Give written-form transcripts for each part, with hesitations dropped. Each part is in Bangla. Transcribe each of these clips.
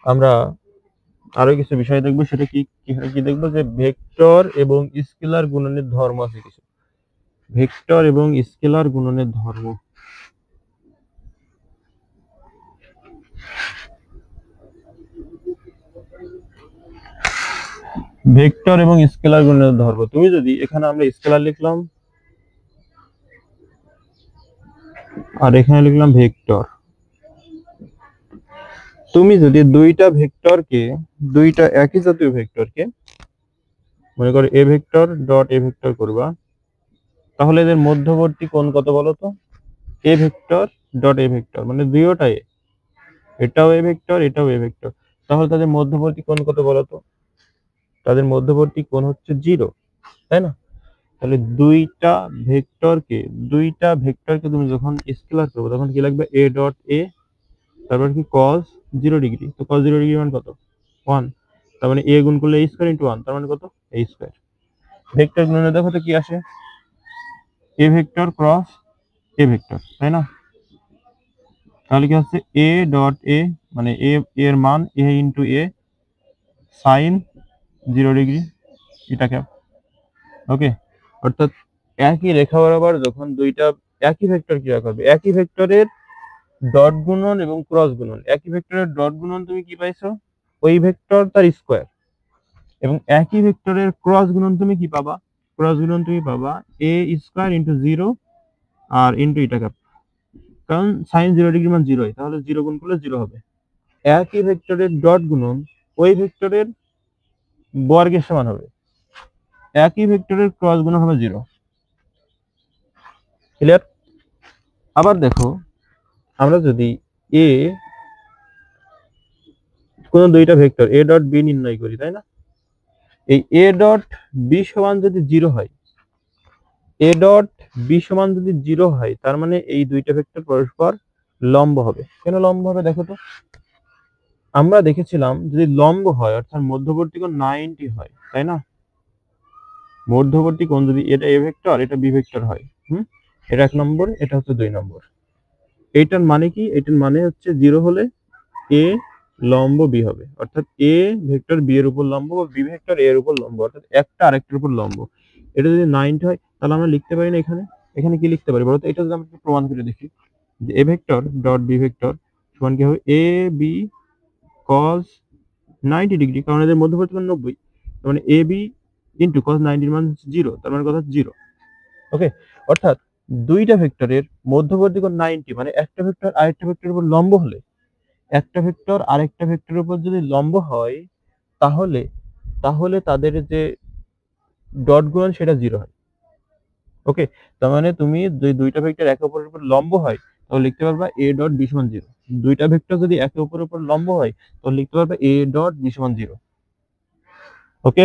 আমরা আরো কিছু বিষয় দেখবো, সেটা কি কি দেখবো যে ভেক্টর এবং স্কেলার গুণনের ধর্ম আছে কিছু। ভেক্টর এবং স্কেলার গুণনের ধর্ম। ভেক্টর এবং স্কেলার গুণনের ধর্ম, তুমি যদি এখানে আমরা স্কেলার লিখলাম আর এখানে লিখলাম ভেক্টর, তুমি যদি দুইটা একই জাতীয় ভেক্টরকে মনে করো এ ভেক্টর ডট এ ভেক্টর করবা, তাহলে এদের মধ্যবর্তী কোণ কত বলো তো? এ ভেক্টর ডট এ ভেক্টর মানে দুইটা এ, এটাও এ ভেক্টর এটাও এ ভেক্টর, তাহলে তাদের মধ্যবর্তী কোণ কত বলো তো? তাদের মধ্যবর্তী কোণ হচ্ছে 0, তাই না? তাহলে দুইটা ভেক্টরকে তুমি যখন স্কেলার করবে তখন কি লাগবে? এ ডট এ, তারপর কি cos 0 ডিগ্রি, তো cos 0 ডিগ্রি মান কত? 1, তার মানে এ গুণ করলে a স্কয়ার ইন্টু 1, তার মানে কত? a square. ভেক্টর গুণনে দেখো তো কি আসে? এ ভেক্টর ক্রস এ ভেক্টর, তাই না? তাহলে কি হচ্ছে এ ডট এ, মানে এ এর মান এ ইন্টু এ সাইন 0 ডিগ্রি এটা ক্যাপ। ওকে, অর্থাৎ একই রেখা বরাবর যখন দুইটা একই ভেক্টর ক্রিয়া করবে, একই ভেক্টরের ডট গুণন এবং ক্রস গুণন, একই ভেক্টরের ডট গুণন তুমি কি পাইছো? ওই ভেক্টর তার স্কয়ার। এবং একই ভেক্টরের ক্রস গুণন তুমি কি পাবা? ক্রস গুণন তুমি পাবা এ স্কয়ার ইন্টু 0 আর ইন্টু এটা ক্যাপ, কারণ সাইন 0 ডিগ্রি মান 0, তাহলে 0 গুণ করলে 0 হবে। একই ভেক্টরের ডট গুণন ওই ভেক্টরের বর্গের সমান হবে, একই ভেক্টরের ক্রস গুণন হবে 0। ক্লিয়ার? আবার দেখো, আমরা যদি এ কোন দুইটা ভেক্টর এ ডট বি নির্ণয় করি, তাই না? এই এ ডট বি সমান যদি 0 হয়, এ ডট বি সমান যদি 0 হয়, তার মানে এই দুইটা ভেক্টর পরস্পর লম্ব হবে। কেন লম্ব হবে দেখো তো? আমরা দেখেছিলাম যদি লম্ব হয় অর্থাৎ মধ্যবর্তী কোণ 90 হয়, তাই না? মধ্যবর্তী কোণ যদি এটা এ ভেক্টর এটা বি ভেক্টর হয়, এটা 1 নম্বর, এটা হচ্ছে 2 নম্বর। এইটার মানে কি? এটার মানে হচ্ছে 0 হলে এ লম্ব বি হবে, অর্থাৎ এ ভেক্টর বি এর উপর লম্ব বা বি ভেক্টর এ এর উপর লম্ব, অর্থাৎ একটা আরেকটার উপর লম্ব। এটা যদি 90 হয় তাহলে আমরা লিখতে পারি না এখানে? এখানে কি লিখতে পারি বলতো? এটা যদি আমরা প্রমাণ করে দেখি যে A vector dot B vector সমান কি হবে? এ বি cos 90 ডিগ্রি, কারণ এদের মধ্যবর্তী কোণ 90, তার মানে এ বি ইন্টু cos 90 এর মান 0, তার মানে কথা 0। ওকে, অর্থাৎ দুইটা ভেক্টরের মধ্যবর্তী কোণ 90, মানে একটা ভেক্টর আরেকটা ভেক্টরের উপর লম্ব হলে, একটা ভেক্টর আরেকটা ভেক্টরের উপর যদি লম্ব হয়, তাহলে তাহলে তাদের যে ডট গুণন সেটা 0 হয়। ওকে, তার মানে তুমি যদি দুইটা ভেক্টর একে অপরের উপর লম্ব হয় তাহলে লিখতে পারবা এ ডট বি সমান 0। দুইটা ভেক্টর যদি একে অপরের উপর লম্ব হয় তাহলে লিখতে পারবা এ ডট বি সমান 0। ওকে,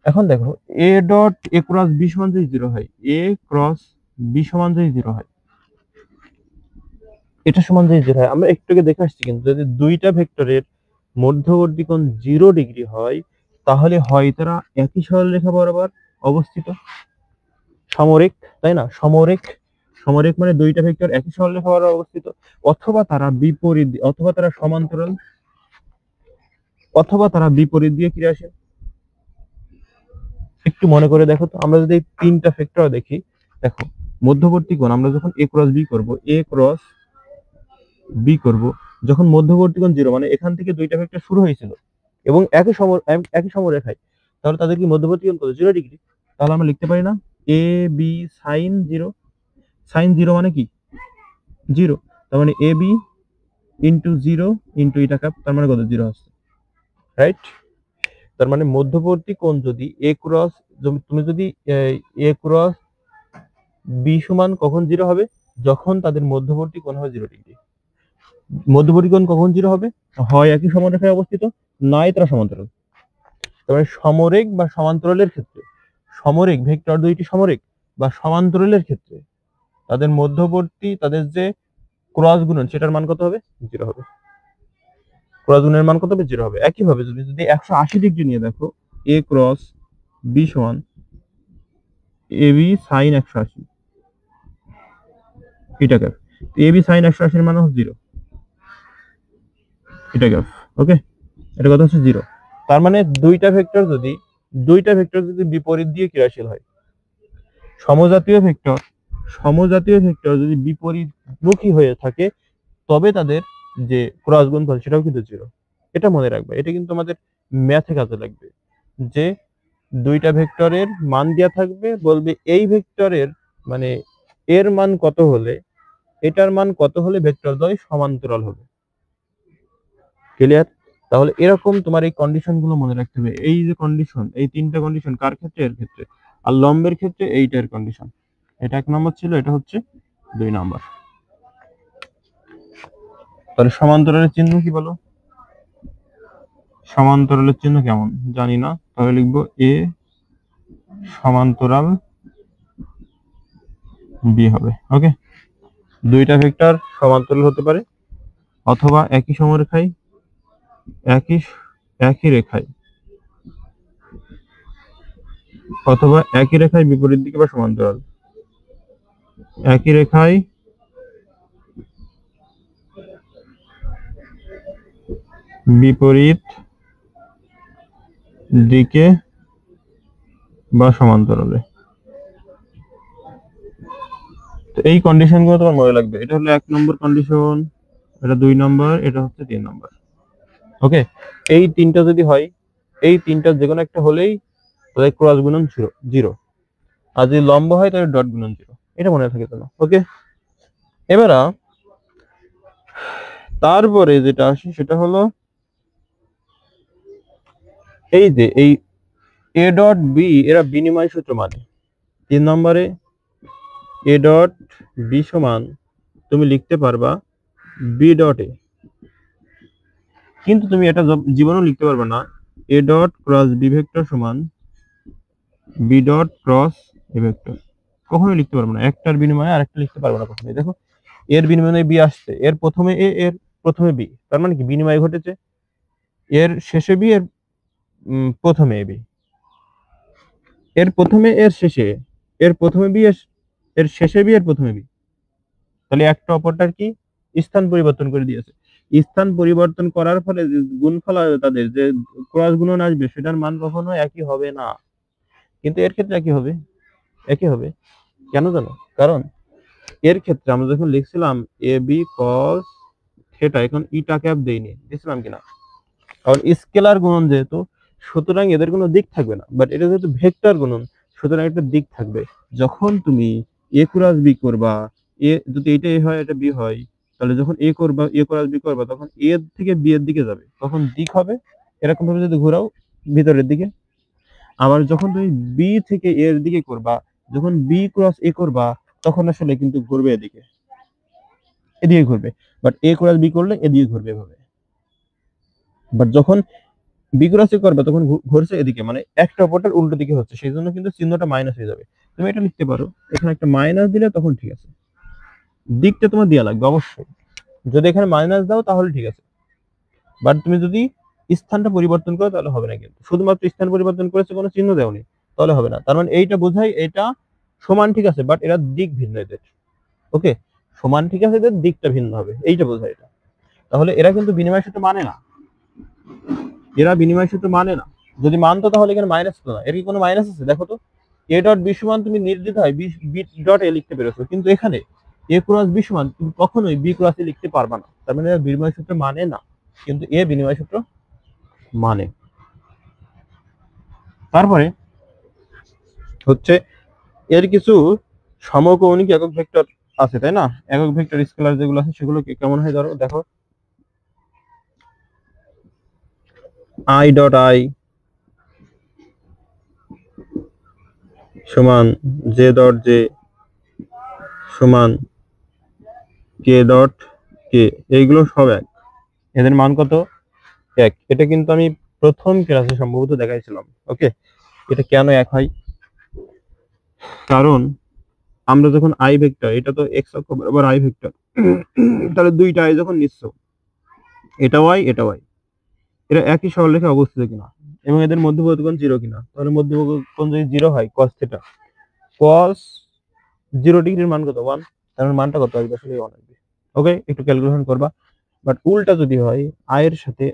এখন দেখো A dot A cross B সমান যদি 0 হয়, এ ক্রস বি সমান যদি 0 হয়, এটা সমান যদি 0 হয়, আমরা একটু আগে দেখে আসছি কিন্তু যদি দুইটা ভেক্টরের মধ্যবর্তী কোণ 0 ডিগ্রি হয়, তাহলে হয় তারা একই সরলরেখা বরাবর অবস্থিত, সমরেখ, তাই না? সমরেখ, সমরেখ মানে দুইটা ভেক্টর একই সরলরেখা বরাবর অবস্থিত, অথবা তারা বিপরীত, অথবা তারা সমান্তরাল, অথবা তারা বিপরীত দিয়ে ক্রিয়াশীল। একটু মনে করে দেখো তো, আমরা যদি এই তিনটা ভেক্টর দেখি, দেখো মধ্যবর্তী কোণ আমরা যখন এ ক্রস বি করব, এ ক্রস বি করব, যখন মধ্যবর্তী কোণ 0, মানে এখান থেকে দুইটা ভেক্টর শুরু হয়েছিল এবং একই সমরেখায়, তাহলে তাদের কি মধ্যবর্তী কোণ কত? 0 ডিগ্রি। তাহলে আমরা লিখতে পারি না এ বি সাইন 0, সাইন 0 মানে কি? 0, তার মানে এ বি ইন্টু 0 ইন্টু এটা কাপ, তার মানে কত? 0 আসছে, রাইট? তার মানে মধ্যবর্তী কোণ যদি এ ক্রস, তুমি যদি এ ক্রস বি সমান কখন 0 হবে? যখন তাদের মধ্যবর্তী কোণ হবে 0 ডিগ্রি। মধ্যবর্তী কোণ কখন 0 হবে? হয় একই সমরেখায় অবস্থিত, নয় তারা সমান্তরাল। তবে সমরেখ বা সমান্তরালের ক্ষেত্রে, সমরেখ ভেক্টর দুইটি সমরেখ বা সমান্তরালের ক্ষেত্রে তাদের মধ্যবর্তী, তাদের যে ক্রস গুণন সেটার মান কত হবে? 0 হবে। ক্রস গুণের মান কত হবে? 0 হবে। একইভাবে যদি যদি 180 ডিগ্রি নিয়ে দেখো, এ ক্রস বি সমান এ বি সাইন 180, এটা গ্যাপ। এ বি সাইন 180 এর মান হচ্ছে 0, এটা গ্যাপ। ওকে, এটা কথা হচ্ছে 0। তার মানে দুইটা ভেক্টর যদি বিপরীত দিয়ে ক্রিয়াশীল হয়, সমজাতীয় ভেক্টর যদি বিপরীতমুখী হয়ে থাকে, তবে তাদের যে ক্রস গুণফল সেটাও কিন্তু 0। এটা মনে রাখবে, এটা কিন্তু আমাদের ম্যাথে কাজে লাগবে। যে দুইটা ভেক্টরের মান দেওয়া থাকবে, বলবে এই ভেক্টরের মানে এর মান কত হলে, এটার মান কত হলে ভেক্টর দ্বয় সমান্তরাল হবে। ক্লিয়ার? তাহলে এরকম তোমার এই কন্ডিশন গুলো মনে রাখতে হবে। এই যে কন্ডিশন, এই তিনটা কন্ডিশন কার ক্ষেত্রে? এর ক্ষেত্রে। আর লম্বের ক্ষেত্রে এইটার কন্ডিশন। এটা 1 নম্বর ছিল, এটা হচ্ছে 2 নম্বর। তাহলে সমান্তরালের চিহ্ন কি বলো? সমান্তরালের চিহ্ন কেমন জানি না, তাহলে লিখবো এ সমান্তরাল বি হবে। ওকে, দুইটা ভেক্টর সমান্তরাল হতে পারে, অথবা একই সমরেখায় একই রেখায়, অথবা একই রেখায় বিপরীত দিকে বা সমান্তরাল। একই রেখায় বিপরীত দিকে বা সমান্তরালে। তো এই কন্ডিশন গুলো তোমার মনে লাগবে। এটা হলো 1 নম্বর কন্ডিশন, এটা 2 নম্বর, এটা হচ্ছে 3 নম্বর। ওকে, এই তিনটা যদি হয়, এই তিনটা যে কোনো একটা হলেই তাহলে ক্রস গুণন 0, আর যদি লম্ব হয় তাহলে ডট গুণন 0। এটা মনে থাকে তো না? ওকে, এবার তারপরে যেটা আসে সেটা হলো এই যে এই এ ডট বি, এরা বিনিময় সূত্র মানে। 3 নম্বরে এ ডট বি সমান তুমি লিখতে পারবা বি ডট এ, কিন্তু তুমি এটা জীবনেও লিখতে পারবে না A dot cross B vector সমান B dot cross A vector. কখনোই লিখতে পারবো না, একটার বিনিময়ে আরেকটা লিখতে পারবো না কখনোই। দেখো, এর বিনিময়ে বি আসছে, এর প্রথমে এ, এর প্রথমে বি, তার মানে কি বিনিময় ঘটেছে। এর শেষে বি, এর প্রথমে বি, এর প্রথমে এর শেষে, এর প্রথমে বি, এর শেষে বি, এর প্রথমে বি। তাহলে একটা অপরটার কি স্থান পরিবর্তন করে দিয়েছে। স্থান পরিবর্তন করার ফলে যে গুণফল তাদের যে ক্রস গুণন আসবে সেটার মান কখনো একই হবে না, কিন্তু এর ক্ষেত্রে একই হবে। কেন জানো? কারণ এর ক্ষেত্রে আমরা যখন লিখছিলাম এ বি কস থিটা, এখন ইটা ক্যাপ দেইনি, দিছিলাম কিনা? কারণ স্কেলার গুণন যেহেতু, সুতরাং এদের কোনো দিক থাকবে না। বাট এটা যেহেতু ভেক্টর গুণন, সুতরাং একটা দিক থাকবে। যখন তুমি এ ক্রস বি করবা, এ যদি এটা এ হয় এটা বি হয়, তাহলে যখন এ করবা, এ ক্রস বি করবা, তখন এ থেকে বি এর দিকে যাবে, তখন দিক হবে এরকম ভাবে যদি ঘোরাও ভিতরের দিকে। আবার যখন তুমি বি থেকে এর দিকে করবা, যখন বি ক্রস এ করবা, তখন আসলে কিন্তু ঘুরবে এদিকে, এদিকে ঘুরবে। বাট এ ক্রস বি করলে এদিকে ঘুরবে এভাবে। বাট যখন বি ক্রস এ করবে তখন ঘুরছে এদিকে, মানে একটা অপরটার উল্টো দিকে হচ্ছে, সেই জন্য কিন্তু চিহ্নটা মাইনাস হয়ে যাবে। তুমি এটা লিখতে পারো, এখানে একটা মাইনাস দিলে তখন ঠিক আছে, দিকটা তোমার দেওয়া লাগবে অবশ্যই। যদি এখানে মাইনাস দাও তাহলে ঠিক আছে, বাট তুমি যদি স্থানটা পরিবর্তন করো তাহলে হবে না। কিন্তু শুধুমাত্র স্থান পরিবর্তন করেছে, কোনো চিহ্ন দেওনি, তাহলে হবে না। তার মানে এইটা বোঝায় এটা সমান ঠিক আছে, বাট এরা দিক ভিন্ন এদের। ওকে, সমান ঠিক আছে, এদের দিকটা ভিন্ন হবে, এইটা বোঝায় এটা। তাহলে এরা কিন্তু বিনিময় সূত্র মানে না, এরা বিনিময় সূত্র মানে না। যদি মানতো তাহলে এখানে মাইনাস হতো না। এর কি কোনো মাইনাস আছে? দেখো তো, এ ডট বি সমান তুমি নির্দ্বিধায় বি ডট এ লিখতে পেরেছো, কিন্তু এখানে এ ক্রস বি সমান তুমি কখনোই বি ক্রস এ লিখতে পারবা না। তার মানে বিনিময় সূত্র মানে না, কিন্তু এ বিনিময় সূত্র মানে। তারপরে হচ্ছে এর কিছু সমকৌণিক একক ভেক্টর আছে, তাই না? একক ভেক্টর স্কেলার যেগুলো আছে সেগুলো কেমন হয় ধরো, দেখো আই ডট আই সমান জে ডট জে সমান কে ডট কে, এইগুলো সব এক, এদের মান কত? এক। এটা কিন্তু আমি প্রথম ক্লাসে সম্ভবত দেখাইছিলাম। ওকে, এটা কেন এক হয়? কারণ আমরা যখন আই ভেক্টর, এটা তো এক্স অক্ষ বরাবর আই ভেক্টর, তাহলে দুইটা আই যখন নিচ্ছ, এটা ওয়াই এটা ওয়াই, এরা একই সরলরেখায় অবস্থিত কিনা এবং এদের মধ্যবর্তী কোণ 0 কিনা। তাহলে মধ্যবর্তী কোণ যদি 0 হয়, cos থিটা, cos 0 ডিগ্রির মান কত? 1। তার মানে মানটা কত আসবে? আসলে 1 আসবে। ওকে, একটু ক্যালকুলেশন করবা। বাট উল্টা যদি হয়, আই এর সাথে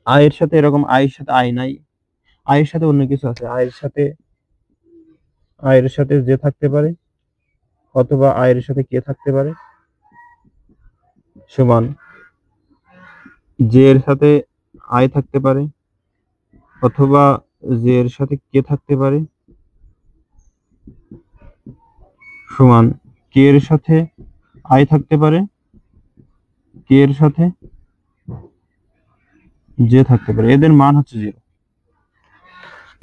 আই এর সাথে এরকম আই এর সাথে আই নাই, আই এর সাথে অন্য কিছু আছে, আই এর সাথে যে থাকতে পারে অথবা আই এর সাথে কে থাকতে পারে সমান জে এর সাথে আই থাকতে পারে অথবা জে এর সাথে কে থাকতে পারে সমান কে এর সাথে আই থাকতে পারে, কে এর সাথে জে থাকতে পারে, এদের মান হচ্ছে 0।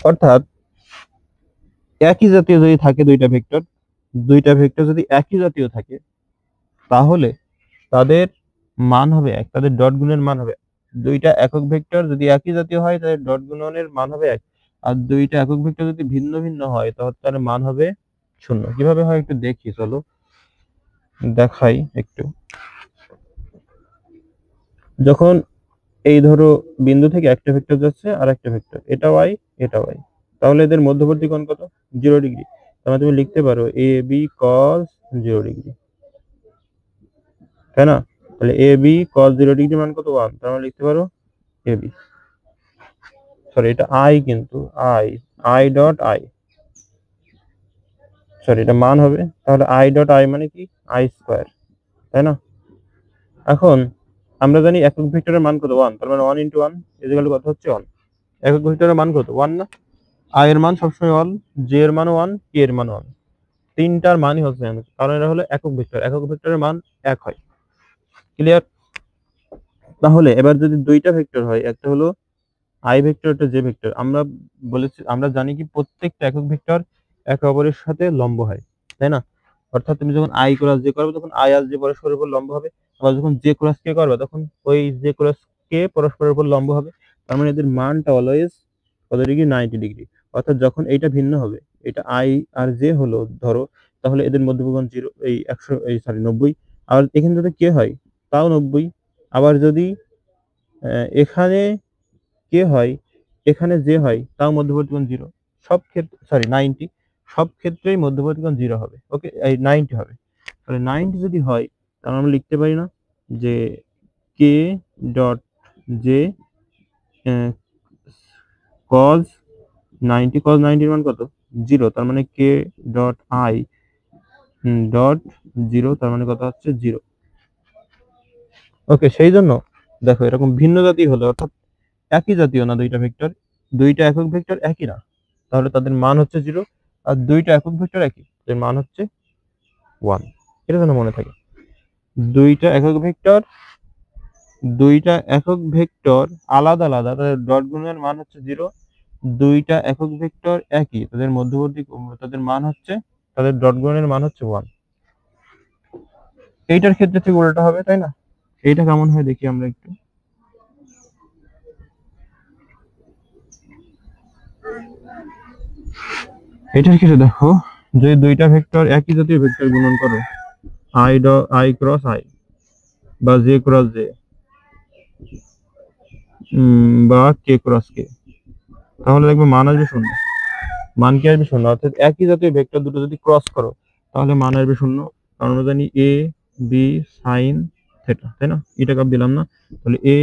অর্থাৎ একই জাতীয় যদি থাকে দুইটা ভেক্টর যদি একই জাতীয় থাকে তাহলে তাদের মান হবে এক, তাদের ডট গুণের মান হবে এক। দুইটা একক ভেক্টর যদি একই জাতীয় হয় তাদের ডট গুণনের মান হবে এক, আর দুইটা একক ভেক্টর যদি ভিন্ন ভিন্ন হয় তাহলে তার মান হবে 0। কিভাবে হয় একটু দেখি, চলো দেখাই একটু। যখন এই ধরো বিন্দু থেকে একটা ভেক্টর যাচ্ছে আর একটা ভেক্টর, এটা ওয়াই এটা ওয়াই, তাহলে এদের মধ্যবর্তী কোণ কত? 0 ডিগ্রি। তাহলে তুমি লিখতে পারো এ বি কস 0 ডিগ্রি, তাই না? তাহলে এ বি কস 0 ডিগ্রি মান কত? 1। তাহলে আমরা লিখতে পারো এ বি, সরি এটা আই, কিন্তু I I dot I, sorry এটা মান হবে। তাহলে আই ডট আই মানে কি? আই স্কোয়ার, তাই না? এখন আমরা জানি একক ভেক্টরের মান কত? 1। তার মানে 1 × 1 ইকুয়াল কত হচ্ছে? 1। একক ভেক্টরের মান কত? 1 না? আই এর মান সবসময় 1, জে এর মানও 1, কে এর মানও 1, তিনটার মানই হচ্ছে 1, কারণ এটা হলো একক ভেক্টর, একক ভেক্টরের মান 1 হয়। ক্লিয়ার? তাহলে এবার যদি দুইটা ভেক্টর হয়, একটা হলো আই ভেক্টর, একটা জে ভেক্টর, আমরা জানি কি প্রত্যেকটা একক ভেক্টর একে অপরের সাথে লম্ব হয়, তাই না? অর্থাৎ তুমি যখন আই ক্রস জে করবে তখন আই আর জে পরস্পরের উপর লম্ব হবে, আবার যখন জে ক্রস কে করবে তখন ওই জে ক্রস কে পরস্পরের উপর লম্ব হবে। তার মানে এদের মানটা অলওয়েজ কত ডিগ্রি? 90 ডিগ্রি। অর্থাৎ যখন এইটা ভিন্ন হবে, এটা আই আর জে হলো ধরো, তাহলে এদের মধ্যবর্তী 0, এই 100, এই সরি 90। আর এখানে যদি কে হয় তাও 90। আবার যদি এখানে কে হয় এখানে যে হয় তাও মধ্যবর্তী কোণ 0। সব ক্ষেত্রে সরি 90, সব ক্ষেত্রেই মধ্যবর্তী কোণ 0 হবে। ওকে, এই 90 হবে। তাহলে 90 যদি হয় তাহলে আমরা লিখতে পারি না যে কে ডট জে কজ 90, কজ 90 এর মান কত? 0। তার মানে কে ডট আই ডট 0, তার মানে কত হচ্ছে? 0। ওকে, সেই জন্য দেখো এরকম ভিন্ন জাতি হলে, অর্থাৎ একই জাতীয় না দুইটা ভেক্টর, দুইটা একক ভেক্টর একই না, তাহলে তাদের মান হচ্ছে 0। আর দুইটা একক ভেক্টর একই, তাদের মান হচ্ছে 1। এটা যেন মনে থাকে। দুইটা একক ভেক্টর দুইটা একক ভেক্টর আলাদা আলাদা, তাদের ডট গুণের মান হচ্ছে 0। দুইটা একক ভেক্টর একই, তাদের মধ্যবর্তী তাদের মান হচ্ছে, তাদের ডট গুণের মান হচ্ছে 1। এইটার ক্ষেত্রে ঠিক উল্টা হবে, তাই না? এইটা কেমন হয় দেখি আমরা একটু। এটার ক্ষেত্রে দেখো, যদি দুইটা ভেক্টর একই জাতীয় ভেক্টর গুণন করো, আই ক্রস আই বা জে ক্রস জে বা কে ক্রস কে, তাহলে দেখবে মান আসবে 0। মান কি আসবে? 0। অর্থাৎ একই জাতীয় ভেক্টর দুটো যদি ক্রস করো তাহলে মান আসবে 0। কারণ আমরা জানি এ বি সাইন থেটা, তাই না? এটা কাপ দিলাম না। তাহলে এ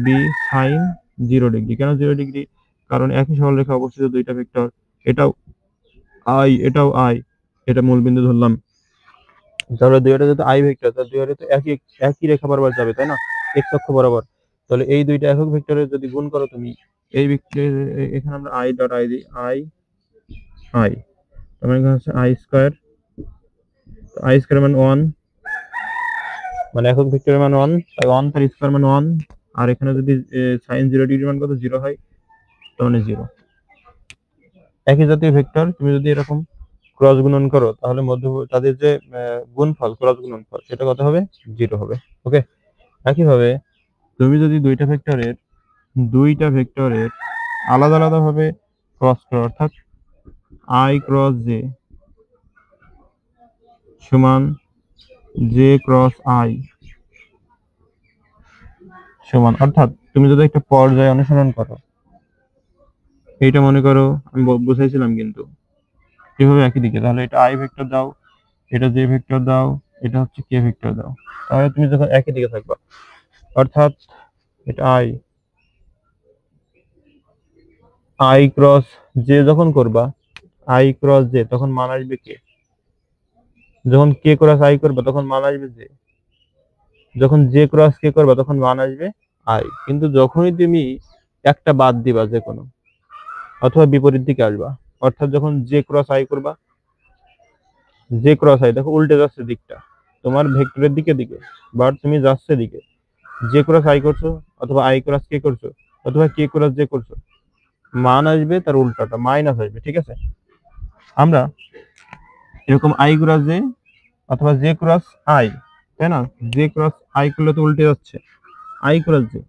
বি সাইন 0 ডিগ্রি। কেন 0 ডিগ্রি? কারণ একই সরলরেখা অবস্থিত দুইটা ভেক্টর, এটাও আই এটাও আই, এটা মূল বিন্দু ধরলাম। তাহলে দুইটা যেহেতু আই ভেক্টর, তাহলে দুইটা তো একই একই রেখা বরাবর যাবে, তাই না? এক্স অক্ষ বরাবর। তাহলে এই দুইটা একক ভেক্টরের যদি গুণ করো তুমি, এই ভেক্টর এখানে আমরা আই ডট আই দিই, আই আই, তার মানে এখানে হচ্ছে আই স্কয়ার, আই স্কয়ার মানে 1, মানে একক ভেক্টরের মান 1, তাই 1 তার স্কয়ার মানে 1। আর এখানে যদি sin 0 ডিগ্রি মান কত? 0 হয়, তার মানে 0। একই জাতীয় ভেক্টর তুমি যদি এরকম ক্রস গুণন করো তাহলে তাদের যে গুণফল, ক্রস গুণনফল, সেটা কত হবে? 0 হবে। ওকে, একইভাবে তুমি যদি দুইটা ভেক্টরের আলাদা আলাদা ভাবে ক্রস করো, অর্থাৎ আই ক্রস জে সমান জে ক্রস আই সমান, অর্থাৎ তুমি যদি একটা পর্যায় অনুসরণ করো, এইটা মনে করো আমি বুঝাইছিলাম কিন্তু এভাবে একই দিকে, তাহলে এটা আই ভেক্টর দাও, এটা জে ভেক্টর দাও, এটা হচ্ছে কে ভেক্টর দাও, তাহলে তুমি যখন একই দিকে থাকবা, অর্থাৎ এটা আই আই ক্রস জে যখন করবা, আই ক্রস জে, তখন মান আসবে কে। যখন কে ক্রস আই করবা তখন মান আসবে জে। যখন জে ক্রস কে করবা তখন মান আসবে আই। কিন্তু যখনই তুমি একটা বাদ দিবা যে কোনো, অথবা বিপরীত দিকে আসবা, অর্থাৎ যখন জে ক্রস আই করবা, জে ক্রস আই দেখো উল্টে যাচ্ছে দিকটা, তোমার ভেক্টরের দিকে দিকে, বাট তুমি যাচ্ছে দিকে। জে ক্রস আই করছো, অথবা আই ক্রস কে করছো, অথবা কে ক্রস জে করছো, মান আসবে তার উল্টাটা, মাইনাস আসবে। ঠিক আছে, আমরা এরকম আই ক্রস জে অথবা জে ক্রস আই, তাই না, জে ক্রস আই করলে তো উল্টে যাচ্ছে, I cross J,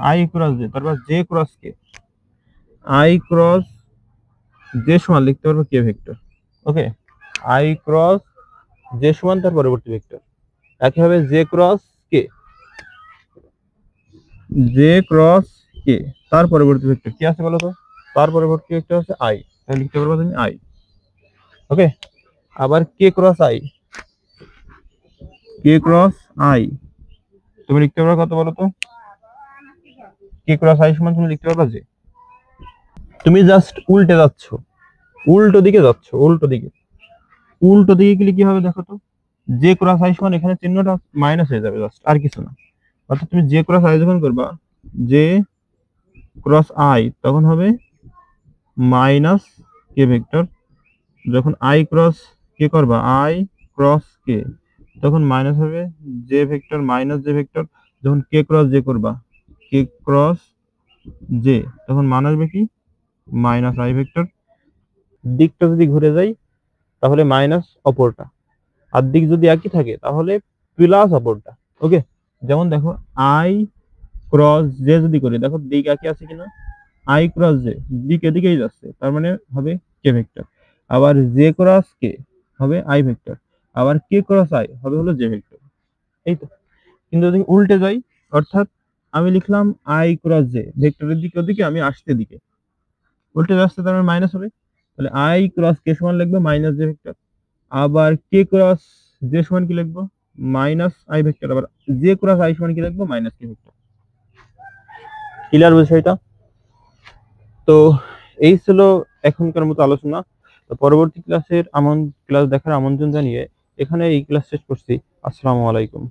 I cross J, তারপর J cross K, I cross J সমান লিখতে পারবো K vector. Okay, I cross J সমান তার পরবর্তী ভেক্টর। একইভাবে J cross K, J cross K তার পরবর্তী ভেক্টর কি আছে বলো তো, তার পরবর্তী ভেক্টর হচ্ছে আই, তাহলে লিখতে পারবো তুমি আই। ওকে, আবার K cross I, K cross I তুমি লিখতে পারবে কত বলো তো, কে ক্রস আই সমান তুমি লিখতে পারবা যে, তুমি জাস্ট উল্টে যাচ্ছ, উল্টো দিকে যাচ্ছ, উল্টো দিকে, উল্টো দিকে গেলে কি হবে দেখো তো, জে ক্রস আই সমান এখানে চিহ্নটা মাইনাস হয়ে যাবে জাস্ট, আর কিছু না। অর্থাৎ তুমি জে ক্রস আই যখন করবা, জে ক্রস আই তখন হবে মাইনাস কে ভেক্টর। যখন আই ক্রস কে করবা, আই ক্রস কে, তখন মাইনাস হবে J vector minus J vector. যখন কে ক্রস জে করবা, কে ক্রস জে, তখন মান আসবে কি, মাইনাস আই ভেক্টর। দিকটা যদি ঘুরে যায় তাহলে মাইনাস অপরটা, আর দিক যদি একই থাকে তাহলে প্লাস অপরটা। ওকে, যেমন দেখো আই ক্রস জে যদি করি, দেখো দিক একই আছে কিনা, আই ক্রস জে দিক এদিকেই যাচ্ছে, তার মানে হবে কে ভেক্টর। আবার জে ক্রস কে হবে আই ভেক্টর, আবার কে ক্রস আই হবে হলো জে ভেক্টর। এই তো, কিন্তু যদি উল্টে যাই, অর্থাৎ আমি লিখলাম আই ক্রস জে, ভেক্টরের দিকে ওদিকে, আমি আসতে দিকে, উল্টে যাচ্ছে তার মানে মাইনাস হবে, তাহলে আই ক্রস কে সমান লিখবো মাইনাস জে ভেক্টর। আবার কে ক্রস জে সমান কি লিখবো, মাইনাস আই ভেক্টর। আবার জে ক্রস আই সমান কি লিখবো, মাইনাস কে ভেক্টর। ক্লিয়ার বিষয়টা? তো এই ছিল এখনকার মতো আলোচনা। তো পরবর্তী ক্লাস দেখার আমন্ত্রণ জানিয়ে এখানে এই ক্লাস শেষ করছি। আসসালামু আলাইকুম।